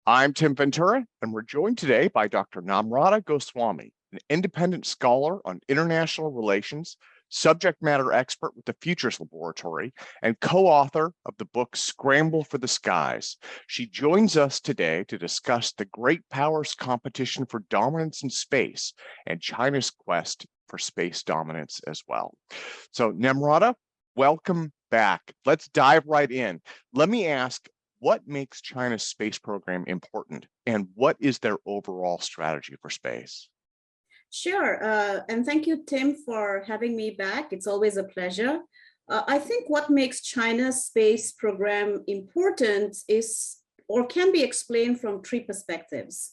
I'm Tim Ventura, and we're joined today by Dr. Namrata Goswami, an independent scholar on international relations, subject matter expert with the Futures Laboratory, and co-author of the book Scramble for the Skies. She joins us today to discuss the great powers competition for dominance in space and China's quest for space dominance as well. So Namrata, welcome back. Let's dive right in. Let me ask, what makes China's space program important, and what is their overall strategy for space? Sure, and thank you, Tim, for having me back. It's always a pleasure. I think what makes China's space program important is, or can be explained from three perspectives.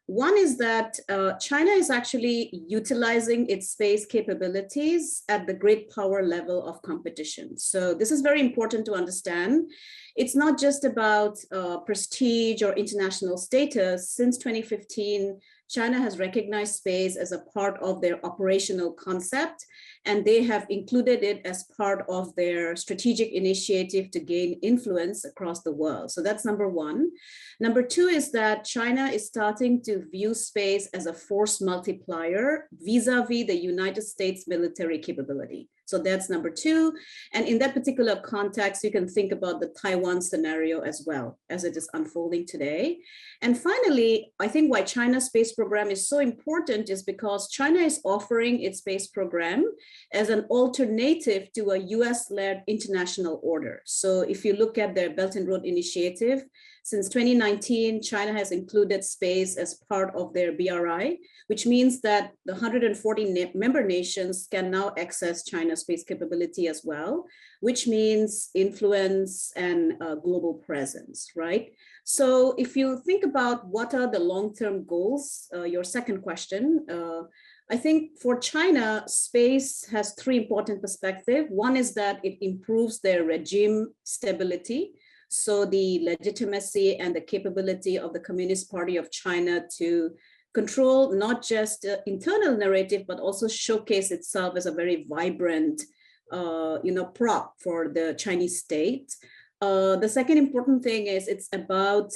One is that China is actually utilizing its space capabilities at the great power level of competition. So this is very important to understand. It's not just about prestige or international status. Since 2015, China has recognized space as a part of their operational concept, and they have included it as part of their strategic initiative to gain influence across the world. So that's number one. Number two is that China is starting to view space as a force multiplier vis-a-vis the United States military capability. So that's number two. And in that particular context, you can think about the Taiwan scenario as well, as it is unfolding today. And finally, I think why China's space program is so important is because China is offering its space program as an alternative to a US-led international order. So if you look at their Belt and Road Initiative, since 2019, China has included space as part of their BRI, which means that the 140 member nations can now access China's space capability as well, which means influence and global presence, right? So if you think about what are the long-term goals, your second question, I think for China, space has three important perspectives. One is that it improves their regime stability. So the legitimacy and the capability of the Communist Party of China to control not just the internal narrative, but also showcase itself as a very vibrant, prop for the Chinese state. The second important thing is it's about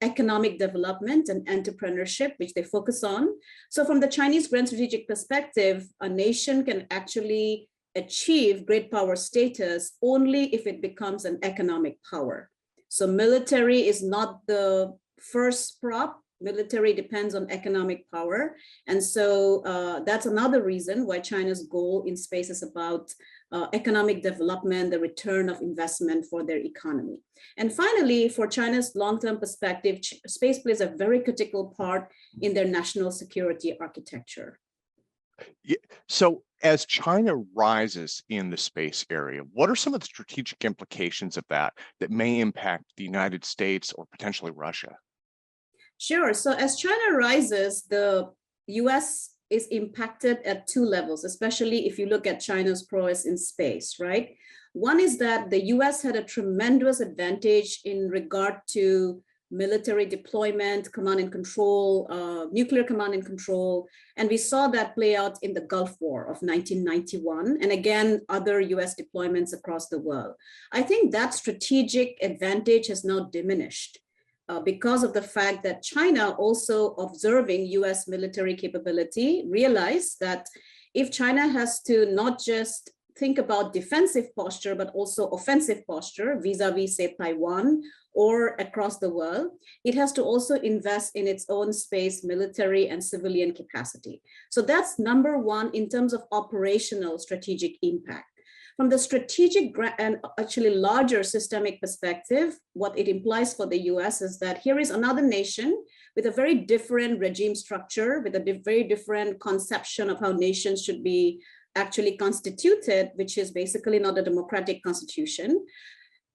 economic development and entrepreneurship, which they focus on. So from the Chinese grand strategic perspective, a nation can actually achieve great power status only if it becomes an economic power. So military is not the first prop. Military depends on economic power. And so that's another reason why China's goal in space is about economic development, the return of investment for their economy. And finally, for China's long-term perspective, space plays a very critical part in their national security architecture. Yeah, so as China rises in the space area, what are some of the strategic implications of that may impact the United States or potentially Russia? Sure. So as China rises, the US is impacted at two levels, especially if you look at China's prowess in space, right? One is that the US had a tremendous advantage in regard to military deployment, command and control, nuclear command and control. And we saw that play out in the Gulf War of 1991. And again, other US deployments across the world. I think that strategic advantage has now diminished because of the fact that China, also observing US military capability, realized that if China has to not just think about defensive posture, but also offensive posture vis-a-vis, say, Taiwan or across the world, it has to also invest in its own space, military and civilian capacity. So that's number one in terms of operational strategic impact. From the strategic and actually larger systemic perspective, what it implies for the US is that here is another nation with a very different regime structure, with a very different conception of how nations should be actually constituted, which is basically not a democratic constitution,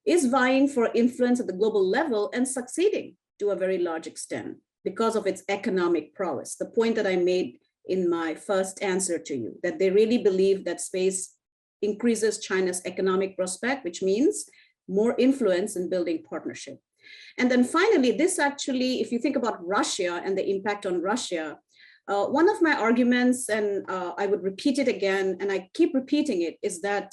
is vying for influence at the global level and succeeding to a very large extent because of its economic prowess. The point that I made in my first answer to you, that they really believe that space increases China's economic prospect, which means more influence in building partnership. And then finally, this actually, if you think about Russia and the impact on Russia, one of my arguments, and I would repeat it again, and I keep repeating it, is that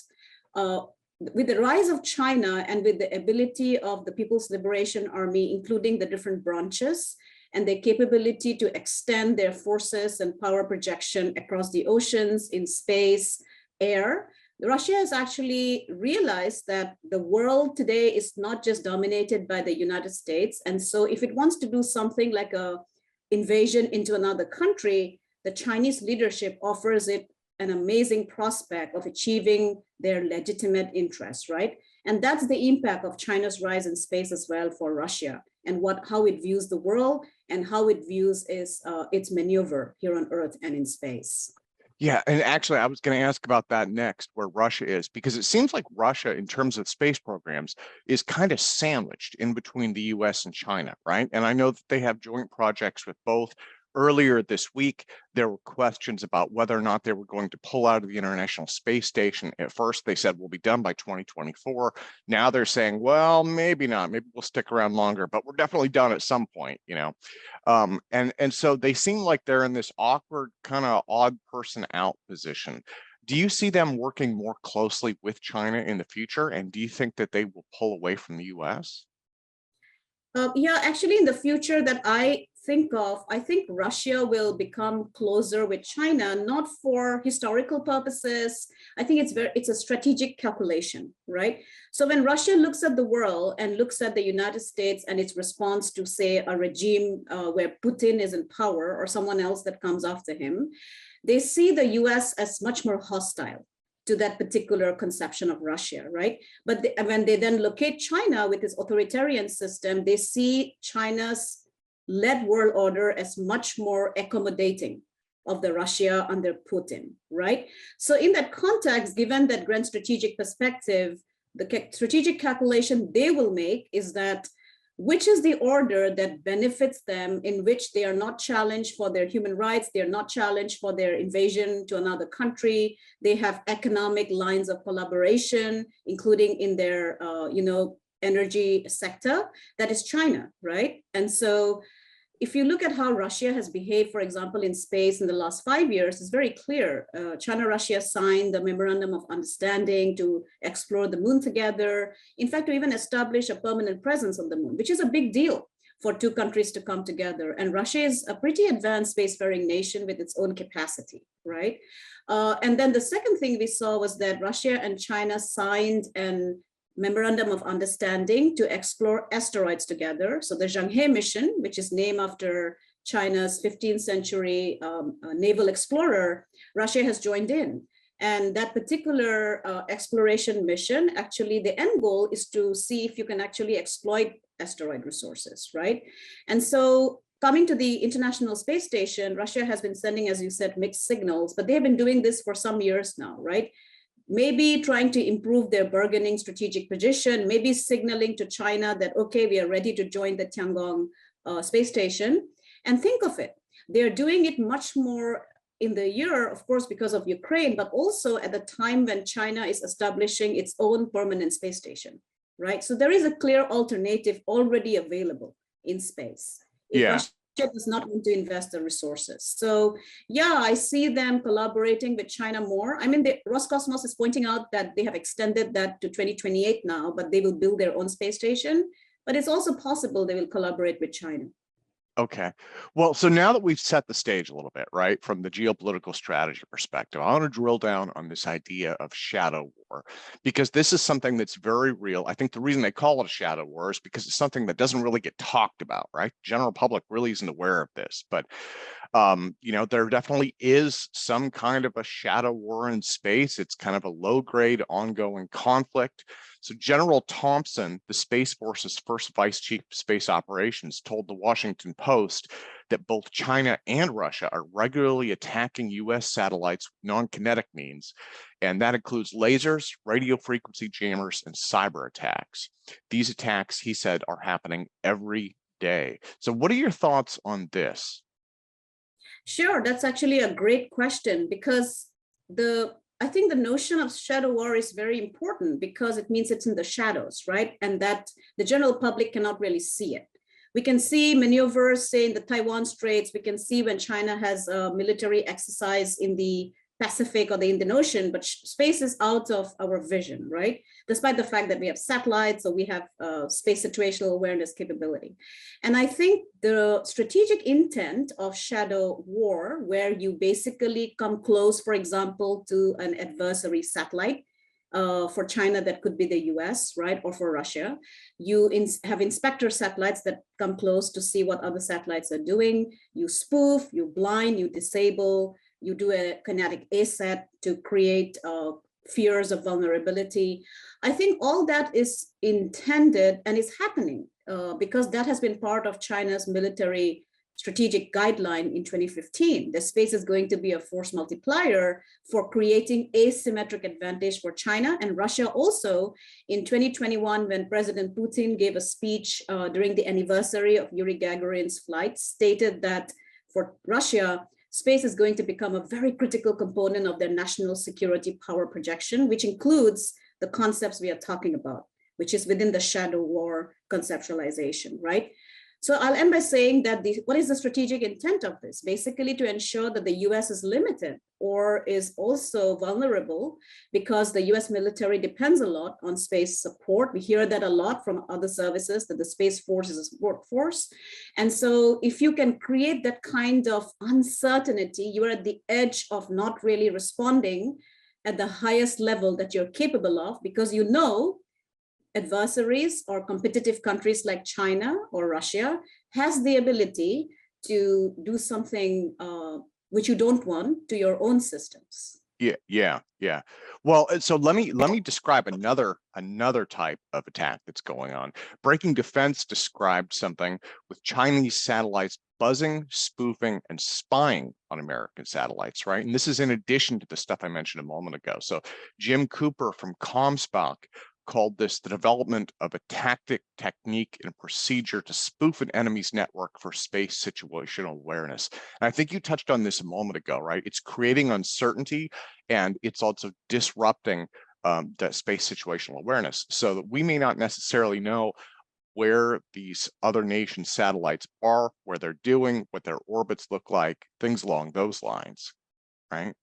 with the rise of China and with the ability of the People's Liberation Army, including the different branches, and their capability to extend their forces and power projection across the oceans, in space, air, Russia has actually realized that the world today is not just dominated by the United States. And so if it wants to do something like a invasion into another country, the Chinese leadership offers it an amazing prospect of achieving their legitimate interests, right? And that's the impact of China's rise in space as well for Russia, and how it views the world and how it views its maneuver here on Earth and in space. Yeah, and actually, I was going to ask about that next, where Russia is, because it seems like Russia, in terms of space programs, is kind of sandwiched in between the US and China, right? And I know that they have joint projects with both. Earlier this week, there were questions about whether or not they were going to pull out of the International Space Station. At first, they said we'll be done by 2024. Now they're saying, well, maybe not. Maybe we'll stick around longer, but we're definitely done at some point, you know. And so they seem like they're in this awkward, kind of odd person out position. Do you see them working more closely with China in the future? And do you think that they will pull away from the US? Yeah, actually, in the future that I think of, I think Russia will become closer with China, not for historical purposes. I think it's a strategic calculation, right? So when Russia looks at the world and looks at the United States and its response to, say, a regime where Putin is in power or someone else that comes after him, they see the US as much more hostile to that particular conception of Russia, right? But when they then locate China with its authoritarian system, they see China's led world order as much more accommodating of the Russia under Putin, right? So in that context, given that grand strategic perspective, the strategic calculation they will make is that which is the order that benefits them, in which they are not challenged for their human rights, they're not challenged for their invasion to another country, they have economic lines of collaboration, including in their energy sector, that is China, right? And so if you look at how Russia has behaved, for example, in space in the last 5 years, it's very clear. China-Russia signed the Memorandum of Understanding to explore the moon together. In fact, to even establish a permanent presence on the moon, which is a big deal for two countries to come together. And Russia is a pretty advanced spacefaring nation with its own capacity, right? And then the second thing we saw was that Russia and China signed an Memorandum of Understanding to explore asteroids together. So the Zhanghe mission, which is named after China's 15th century naval explorer, Russia has joined in. And that particular exploration mission, actually the end goal is to see if you can actually exploit asteroid resources, right? And so coming to the International Space Station, Russia has been sending, as you said, mixed signals, but they've been doing this for some years now, right? Maybe trying to improve their bargaining strategic position, maybe signaling to China that, okay, we are ready to join the Tiangong space station. And think of it, they're doing it much more in the year, of course, because of Ukraine, but also at the time when China is establishing its own permanent space station, right? So there is a clear alternative already available in space. If Russia does not want to invest the resources. So yeah, I see them collaborating with China more. I mean, Roscosmos is pointing out that they have extended that to 2028 now, but they will build their own space station. But it's also possible they will collaborate with China. Okay. Well, so now that we've set the stage a little bit, right, from the geopolitical strategy perspective, I want to drill down on this idea of shadow war, because this is something that's very real. I think the reason they call it a shadow war is because it's something that doesn't really get talked about, right? General public really isn't aware of this, but there definitely is some kind of a shadow war in space. It's kind of a low-grade ongoing conflict. So General Thompson, the Space Force's first Vice Chief of Space Operations, told the Washington Post that both China and Russia are regularly attacking US satellites with non-kinetic means, and that includes lasers, radio frequency jammers, and cyber attacks. These attacks, he said, are happening every day. So what are your thoughts on this? Sure, that's actually a great question, because I think the notion of shadow war is very important because it means it's in the shadows, right? And that the general public cannot really see it. We can see maneuvers, say in the Taiwan Straits. We can see when China has a military exercise in the Pacific or the Indian Ocean, but space is out of our vision, right? Despite the fact that we have satellites or we have space situational awareness capability. And I think the strategic intent of shadow war, where you basically come close, for example, to an adversary satellite, for China, that could be the US, right? Or for Russia. You have inspector satellites that come close to see what other satellites are doing. You spoof, you blind, you disable, you do a kinetic ASAT to create fears of vulnerability. I think all that is intended and is happening because that has been part of China's military strategic guideline in 2015. The space is going to be a force multiplier for creating asymmetric advantage for China and Russia. Also in 2021, when President Putin gave a speech during the anniversary of Yuri Gagarin's flight, stated that for Russia, space is going to become a very critical component of their national security power projection, which includes the concepts we are talking about, which is within the shadow war conceptualization, right? So I'll end by saying that what is the strategic intent of this? Basically to ensure that the US is limited or is also vulnerable because the US military depends a lot on space support. We hear that a lot from other services, that the Space Force is a support force. And so if you can create that kind of uncertainty, you are at the edge of not really responding at the highest level that you're capable of, because you know adversaries or competitive countries like China or Russia has the ability to do something which you don't want to your own systems. Yeah. Well, so let me describe another type of attack that's going on. Breaking Defense described something with Chinese satellites buzzing, spoofing, and spying on American satellites, right? And this is in addition to the stuff I mentioned a moment ago. So Jim Cooper from COMSPOC called this the development of a tactic, technique, and procedure to spoof an enemy's network for space situational awareness. And I think you touched on this a moment ago, right? It's creating uncertainty and it's also disrupting the space situational awareness so that we may not necessarily know where these other nation satellites are, where they're doing, what their orbits look like, things along those lines, right?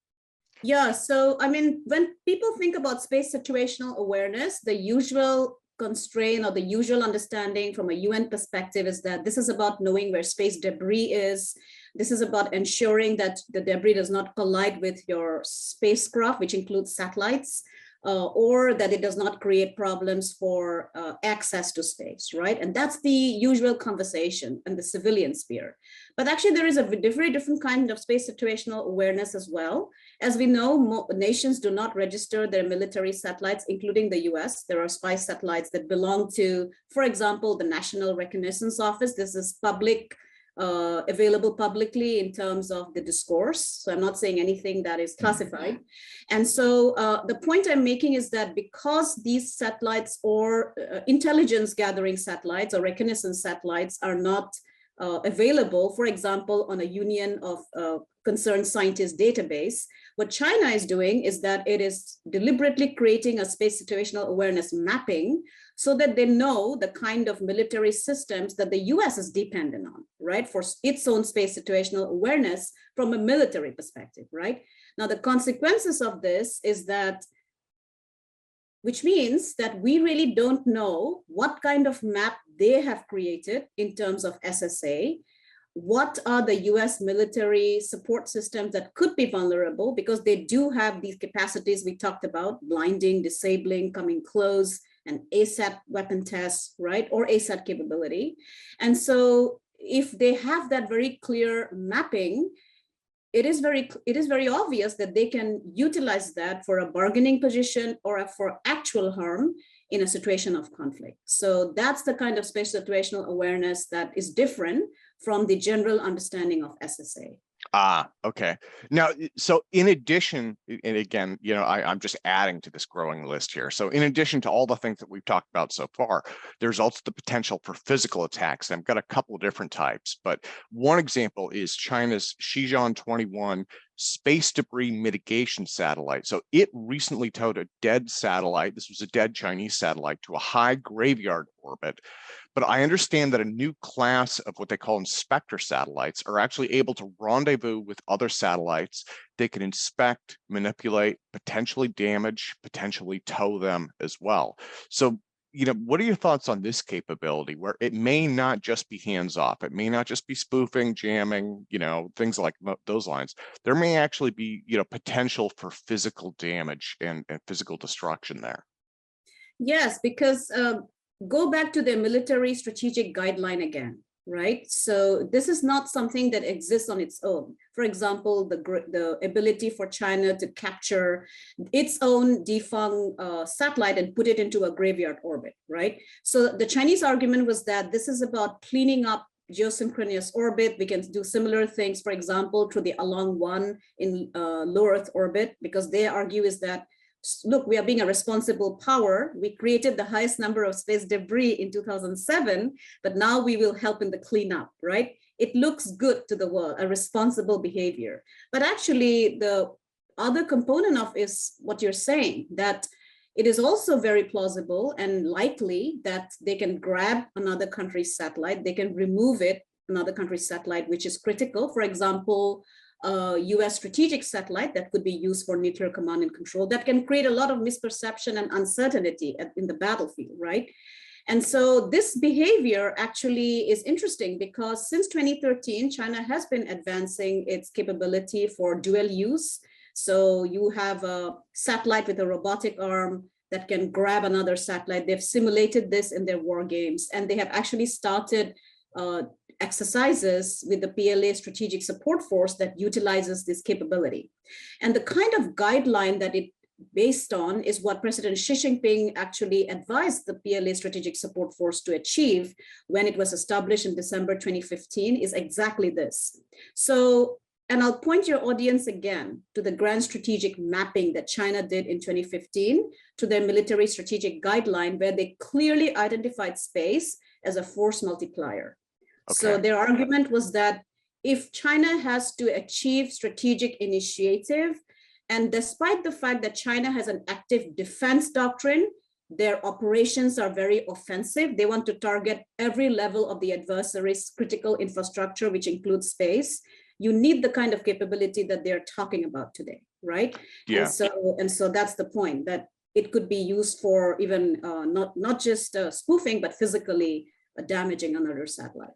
Yeah, so I mean, when people think about space situational awareness, the usual constraint or the usual understanding from a UN perspective is that this is about knowing where space debris is. This is about ensuring that the debris does not collide with your spacecraft, which includes satellites, or that it does not create problems for access to space, right? And that's the usual conversation in the civilian sphere. But actually there is a very different kind of space situational awareness as well. As we know, nations do not register their military satellites, including the US. There are spy satellites that belong to, for example, the National Reconnaissance Office. This is public, available publicly in terms of the discourse. So I'm not saying anything that is classified. And so the point I'm making is that because these satellites or intelligence gathering satellites or reconnaissance satellites are not available, for example, on a Union of Concerned Scientists database, what China is doing is that it is deliberately creating a space situational awareness mapping so that they know the kind of military systems that the US is dependent on, right, for its own space situational awareness from a military perspective, right? Now, the consequences of this is that, which means that we really don't know what kind of map they have created in terms of SSA. What are the US military support systems that could be vulnerable, because they do have these capacities we talked about, blinding, disabling, coming close, and ASAT weapon tests, right? Or ASAT capability. And so if they have that very clear mapping, it is very obvious that they can utilize that for a bargaining position or for actual harm in a situation of conflict. So that's the kind of space situational awareness that is different from the general understanding of SSA. Okay. Now, so in addition, and again, you know, I'm just adding to this growing list here. So in addition to all the things that we've talked about so far, there's also the potential for physical attacks. And I've got a couple of different types, but one example is China's Shenzhen 21 space debris mitigation satellite. So it recently towed a dead satellite. This was a dead Chinese satellite to a high graveyard orbit. But I understand that a new class of what they call inspector satellites are actually able to rendezvous with other satellites. They can inspect, manipulate, potentially damage, potentially tow them as well. So, what are your thoughts on this capability where it may not just be hands off? It may not just be spoofing, jamming, things like those lines. There may actually be, potential for physical damage and physical destruction there. Yes, because go back to the military strategic guideline again, right? So this is not something that exists on its own. For example, the ability for China to capture its own defunct satellite and put it into a graveyard orbit, right? So the Chinese argument was that this is about cleaning up geosynchronous orbit. We can do similar things, for example, to the Along 1 in low Earth orbit, because they argue is that, look, we are being a responsible power. We created the highest number of space debris in 2007, but now we will help in the cleanup, right? It looks good to the world, a responsible behavior. But actually, the other component of is what you're saying, that it is also very plausible and likely that they can grab another country's satellite, they can remove it, another country's satellite, which is critical. For example, US strategic satellite that could be used for nuclear command and control that can create a lot of misperception and uncertainty in the battlefield, right? And so this behavior actually is interesting because since 2013, China has been advancing its capability for dual use. So you have a satellite with a robotic arm that can grab another satellite. They've simulated this in their war games, and they have actually started exercises with the PLA Strategic Support Force that utilizes this capability. And the kind of guideline that it based on is what President Xi Jinping actually advised the PLA Strategic Support Force to achieve when it was established in December 2015 is exactly this. So, and I'll point your audience again to the grand strategic mapping that China did in 2015 to their military strategic guideline, where they clearly identified space as a force multiplier. Okay. So their argument was that if China has to achieve strategic initiative, and despite the fact that China has an active defense doctrine, their operations are very offensive. They want to target every level of the adversary's critical infrastructure, which includes space. You need the kind of capability that they're talking about today, right? Yeah. And so that's the point, that it could be used for even not just spoofing, but physically damaging another satellite.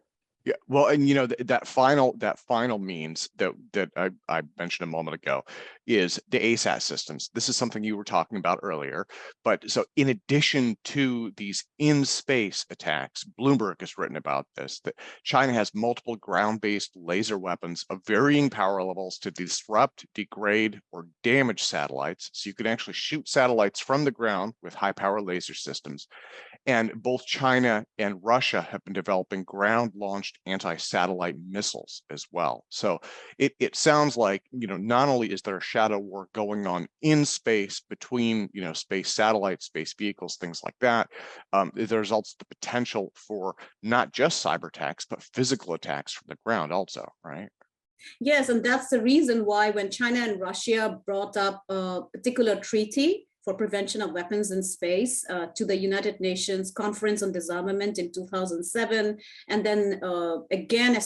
Yeah, well, and that final means that I mentioned a moment ago is the ASAT systems. This is something you were talking about earlier. But so in addition to these in-space attacks, Bloomberg has written about this, that China has multiple ground-based laser weapons of varying power levels to disrupt, degrade, or damage satellites. So you can actually shoot satellites from the ground with high-power laser systems. And both China and Russia have been developing ground-launched anti-satellite missiles as well. So it sounds like, not only is there a shadow war going on in space between, space satellites, space vehicles, things like that, there's also the potential for not just cyber attacks, but physical attacks from the ground also, right? Yes, and that's the reason why when China and Russia brought up a particular treaty for prevention of weapons in space to the United Nations Conference on Disarmament in 2007, and then again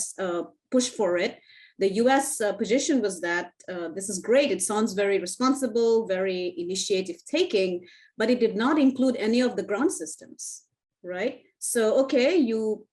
push for it. The US position was that this is great, it sounds very responsible, very initiative taking, but it did not include any of the ground systems, right? So, okay, you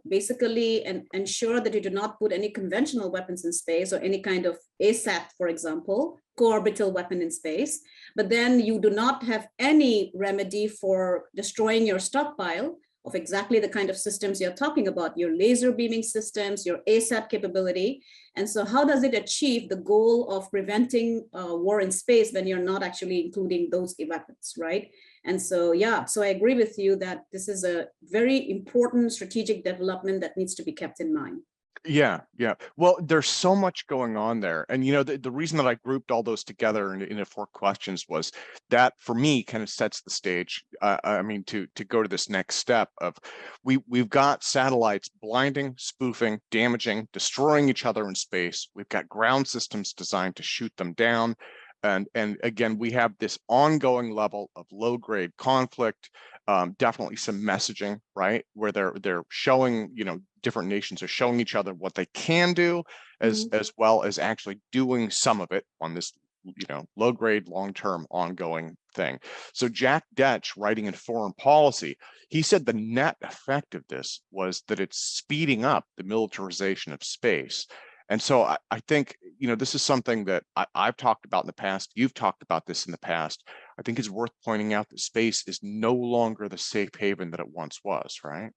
basically ensure that you do not put any conventional weapons in space or any kind of ASAT, for example, co-orbital weapon in space, but then you do not have any remedy for destroying your stockpile of exactly the kind of systems you're talking about, your laser beaming systems, your ASAT capability. And so how does it achieve the goal of preventing war in space when you're not actually including those weapons, right? And so, yeah, so I agree with you that this is a very important strategic development that needs to be kept in mind. Yeah, yeah. Well, there's so much going on there. And, the reason that I grouped all those together in 4 questions was that for me kind of sets the stage. I mean, to go to this next step of we've got satellites blinding, spoofing, damaging, destroying each other in space. We've got ground systems designed to shoot them down. And again, we have this ongoing level of low-grade conflict, definitely some messaging, right, where they're showing, different nations are showing each other what they can do, as well as actually doing some of it on this, low-grade, long-term, ongoing thing. So Jack Detch, writing in Foreign Policy, he said the net effect of this was that it's speeding up the militarization of space. And so I think, this is something that I've talked about in the past. You've talked about this in the past. I think it's worth pointing out that space is no longer the safe haven that it once was, right?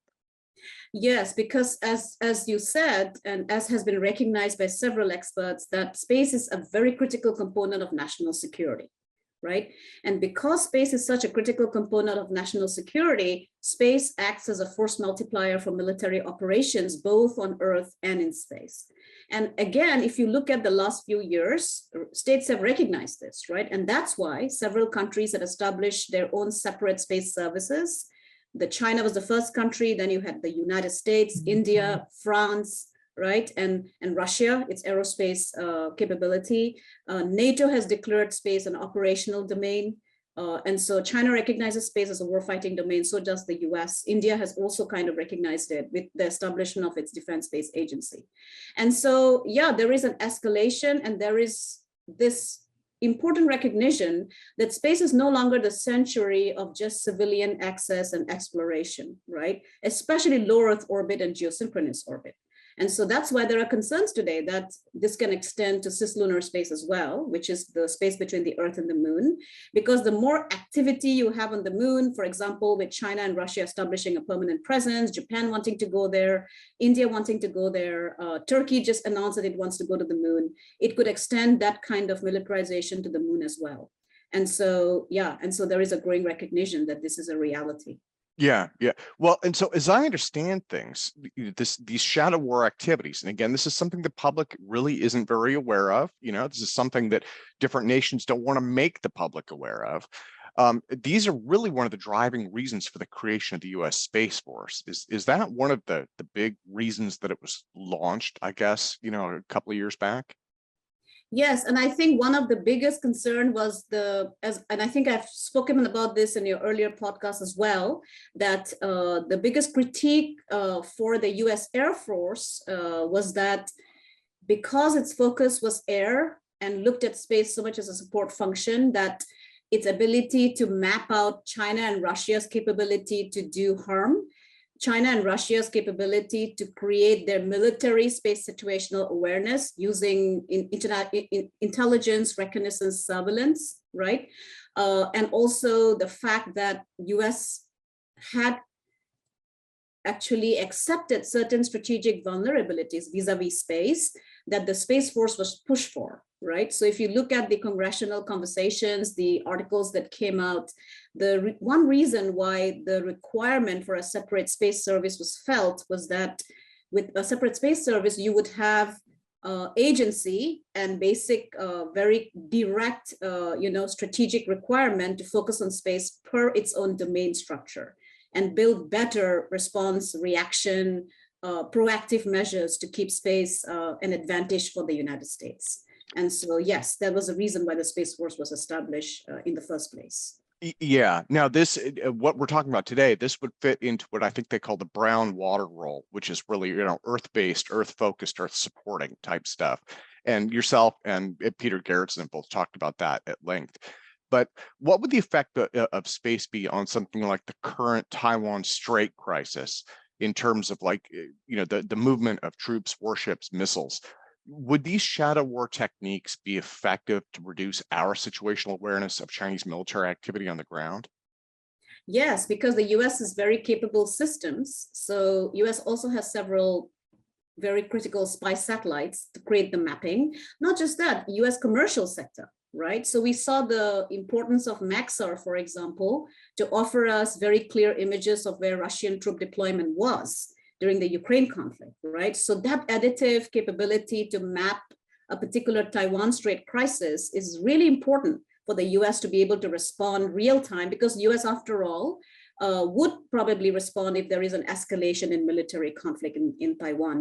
Yes, because as you said, and as has been recognized by several experts, that space is a very critical component of national security, right? And because space is such a critical component of national security, space acts as a force multiplier for military operations, both on Earth and in space. And again, if you look at the last few years, states have recognized this, right? And that's why several countries have established their own separate space services. China was the first country, then you had the United States, India, France, right? And Russia, its aerospace capability. NATO has declared space an operational domain. And so China recognizes space as a warfighting domain, so does the US. India has also kind of recognized it with the establishment of its Defense Space Agency. And so, yeah, there is an escalation, and there is this important recognition that space is no longer the sanctuary of just civilian access and exploration, right? Especially low Earth orbit and geosynchronous orbit. And so that's why there are concerns today that this can extend to cislunar space as well, which is the space between the Earth and the Moon, because the more activity you have on the Moon, for example, with China and Russia establishing a permanent presence, Japan wanting to go there, India wanting to go there, Turkey just announced that it wants to go to the Moon, it could extend that kind of militarization to the Moon as well. And so, yeah, and so there is a growing recognition that this is a reality. Yeah, yeah. Well, and so as I understand things, these shadow war activities, and again, this is something the public really isn't very aware of. This is something that different nations don't want to make the public aware of. These are really one of the driving reasons for the creation of the U.S. Space Force. Is that one of the big reasons that it was launched, I guess, a couple of years back? Yes, and I think one of the biggest concern was and I think I've spoken about this in your earlier podcast as well, that the biggest critique for the US Air Force was that because its focus was air and looked at space so much as a support function, that its ability to map out China and Russia's capability to do harm, China and Russia's capability to create their military space situational awareness using intelligence, reconnaissance, surveillance, right? And also the fact that US had actually accepted certain strategic vulnerabilities vis-a-vis space that the Space Force was pushed for, right? So if you look at the congressional conversations, the articles that came out, one reason why the requirement for a separate space service was felt was that with a separate space service, you would have agency and basic, very direct, strategic requirement to focus on space per its own domain structure and build better response, reaction, proactive measures to keep space an advantage for the United States. And so, yes, that was the reason why the Space Force was established in the first place. Yeah. Now, this what we're talking about today, this would fit into what I think they call the brown water role, which is really, Earth-based, Earth-focused, Earth-supporting type stuff. And yourself and Peter Garrettson both talked about that at length. But what would the effect of space be on something like the current Taiwan Strait crisis in terms of the movement of troops, warships, missiles? Would these shadow war techniques be effective to reduce our situational awareness of Chinese military activity on the ground? Yes, because the US is very capable systems. So US also has several very critical spy satellites to create the mapping. Not just that, US commercial sector, right? So we saw the importance of Maxar, for example, to offer us very clear images of where Russian troop deployment was, during the Ukraine conflict, right? So that additive capability to map a particular Taiwan Strait crisis is really important for the US to be able to respond real time, because US, after all, would probably respond if there is an escalation in military conflict in Taiwan.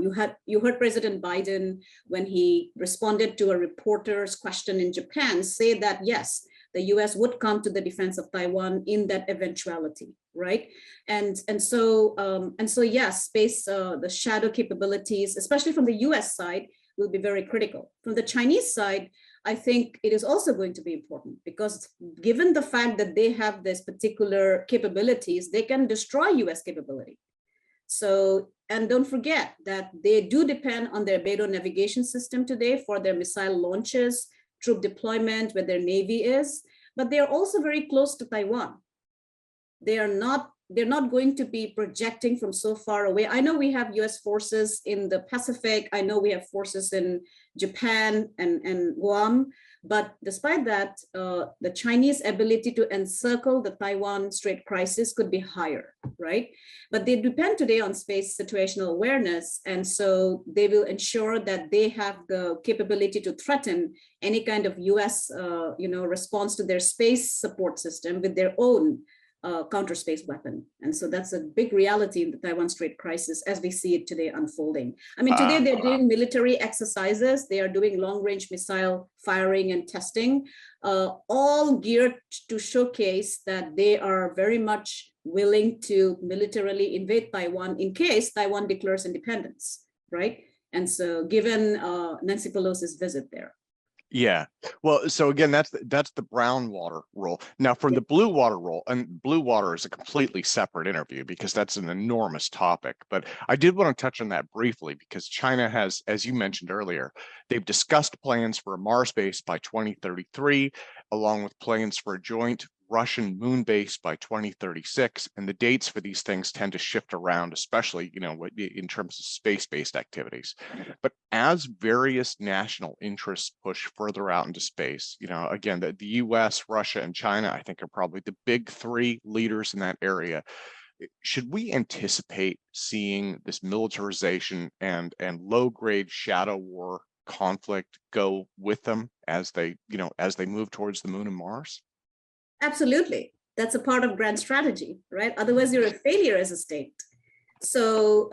You heard President Biden, when he responded to a reporter's question in Japan, say that yes, the US would come to the defense of Taiwan in that eventuality, right? And so yes, space, the shadow capabilities, especially from the US side, will be very critical. From the Chinese side, I think it is also going to be important, because given the fact that they have this particular capabilities, they can destroy US capability. So, and don't forget that they do depend on their Beidou navigation system today for their missile launches, troop deployment, where their Navy is, but they're also very close to Taiwan. They're not going to be projecting from so far away. I know we have US forces in the Pacific. I know we have forces in Japan and Guam, but despite that, the Chinese ability to encircle the Taiwan Strait crisis could be higher, right? But they depend today on space situational awareness. And so they will ensure that they have the capability to threaten any kind of US response to their space support system with their own counter space weapon. And so that's a big reality in the Taiwan Strait crisis as we see it today unfolding. I mean, today they're doing military exercises. They are doing long range missile firing and testing, all geared to showcase that they are very much willing to militarily invade Taiwan in case Taiwan declares independence, right? And so given Nancy Pelosi's visit there. Yeah. Well, so again, that's the brown water role. Now, from the blue water role, and blue water is a completely separate interview because that's an enormous topic. But I did want to touch on that briefly because China has, as you mentioned earlier, they've discussed plans for a Mars base by 2033, along with plans for a joint Russian moon base by 2036, and the dates for these things tend to shift around, especially, in terms of space-based activities. But as various national interests push further out into space, again, the US, Russia, and China, I think, are probably the big three leaders in that area. Should we anticipate seeing this militarization and low-grade shadow war conflict go with them as they move towards the moon and Mars? Absolutely. That's a part of grand strategy, right? Otherwise, you're a failure as a state. So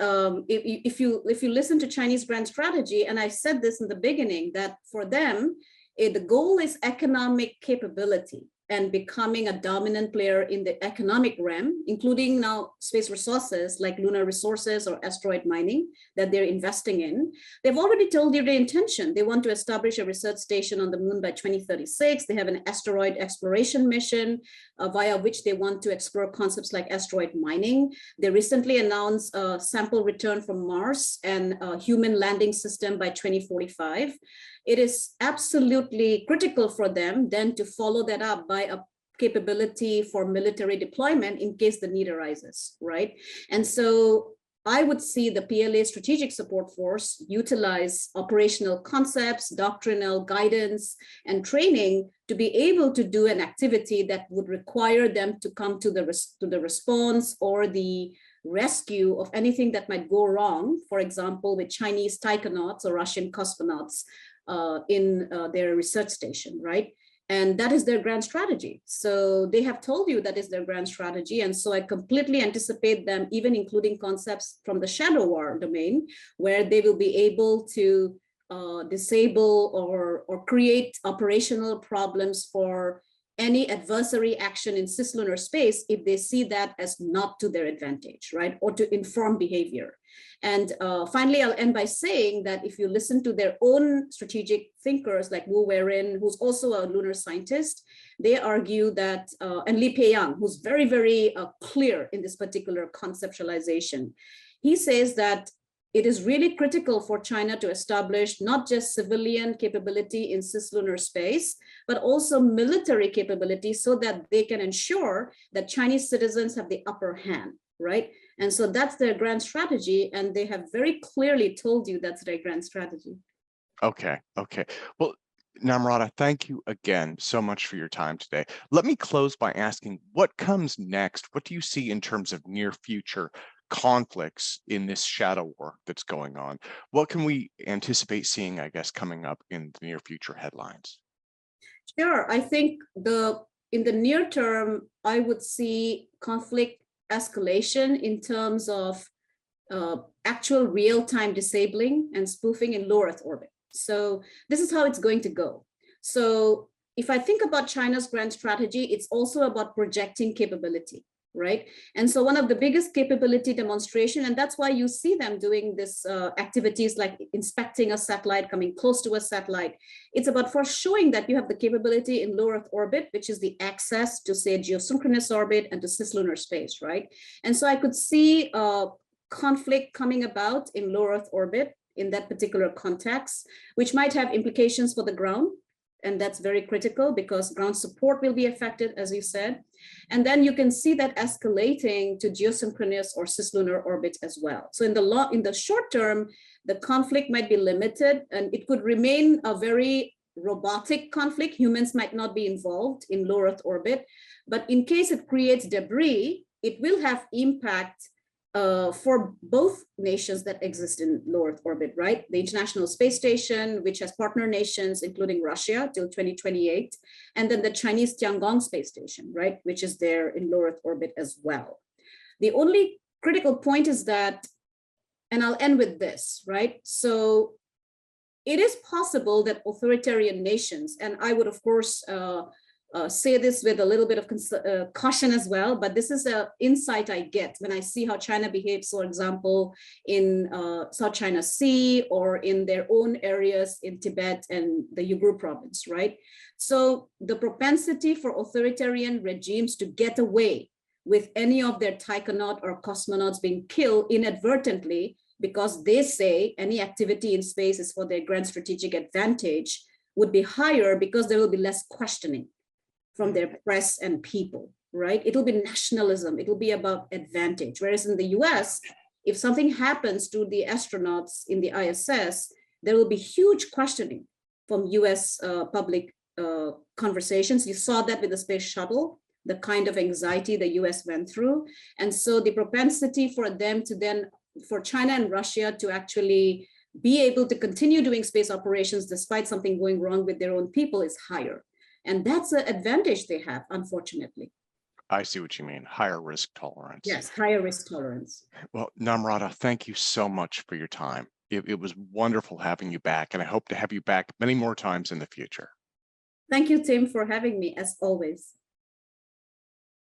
if you listen to Chinese grand strategy, and I said this in the beginning, that for them, the goal is economic capability and becoming a dominant player in the economic realm, including now space resources like lunar resources or asteroid mining that they're investing in. They've already told you their intention. They want to establish a research station on the moon by 2036. They have an asteroid exploration mission via which they want to explore concepts like asteroid mining. They recently announced a sample return from Mars and a human landing system by 2045. It is absolutely critical for them then to follow that up by a capability for military deployment in case the need arises, right? And so I would see the PLA Strategic Support Force utilize operational concepts, doctrinal guidance, and training to be able to do an activity that would require them to come to the response or the rescue of anything that might go wrong, for example, with Chinese taikonauts or Russian cosmonauts in their research station, right? And that is their grand strategy. So they have told you that is their grand strategy. And so I completely anticipate them even including concepts from the shadow war domain, where they will be able to disable or create operational problems for any adversary action in cislunar space if they see that as not to their advantage, right? Or to inform behavior. And finally, I'll end by saying that if you listen to their own strategic thinkers like Wu Weiren, who's also a lunar scientist, they argue that, and Li Peiyang, who's very, very clear in this particular conceptualization, he says that it is really critical for China to establish not just civilian capability in cislunar space, but also military capability so that they can ensure that Chinese citizens have the upper hand, right? And so that's their grand strategy, and they have very clearly told you that's their grand strategy. Okay. Well, Namrata, thank you again so much for your time today. Let me close by asking, what comes next? What do you see in terms of near future conflicts in this shadow work that's going on. What can we anticipate seeing, I guess, coming up in the near future headlines? Sure. I think in the near term, I would see conflict escalation in terms of actual real-time disabling and spoofing in low Earth orbit. So this is how it's going to go. So if I think about China's grand strategy, it's also about projecting capability, right? And so one of the biggest capability demonstration, and that's why you see them doing this activities like inspecting a satellite, coming close to a satellite. It's about first showing that you have the capability in low Earth orbit, which is the access to, say, geosynchronous orbit and to cislunar space, right? And so I could see conflict coming about in low Earth orbit in that particular context, which might have implications for the ground. And that's very critical because ground support will be affected, as you said. And then you can see that escalating to geosynchronous or cislunar orbit as well. So in the short term, the conflict might be limited and it could remain a very robotic conflict. Humans might not be involved in low Earth orbit, but in case it creates debris, it will have impact for both nations that exist in low Earth orbit, right? The International Space Station, which has partner nations, including Russia till 2028, and then the Chinese Tiangong Space Station, right? Which is there in low Earth orbit as well. The only critical point is that, and I'll end with this, right? So it is possible that authoritarian nations, and I would, of course, say this with a little bit of caution as well, but this is an insight I get when I see how China behaves, for example, in South China Sea or in their own areas in Tibet and the Uyghur province, right? So the propensity for authoritarian regimes to get away with any of their taikonaut or cosmonauts being killed inadvertently because they say any activity in space is for their grand strategic advantage would be higher because there will be less questioning from their press and people, right? It'll be nationalism. It'll be about advantage. Whereas in the US, if something happens to the astronauts in the ISS, there will be huge questioning from US public conversations. You saw that with the space shuttle, the kind of anxiety the US went through. And so the propensity for them to then, for China and Russia to actually be able to continue doing space operations despite something going wrong with their own people is higher. And that's an advantage they have, unfortunately. I see what you mean. Higher risk tolerance. Yes, higher risk tolerance. Well, Namrata, thank you so much for your time. It was wonderful having you back, and I hope to have you back many more times in the future. Thank you, Tim, for having me, as always.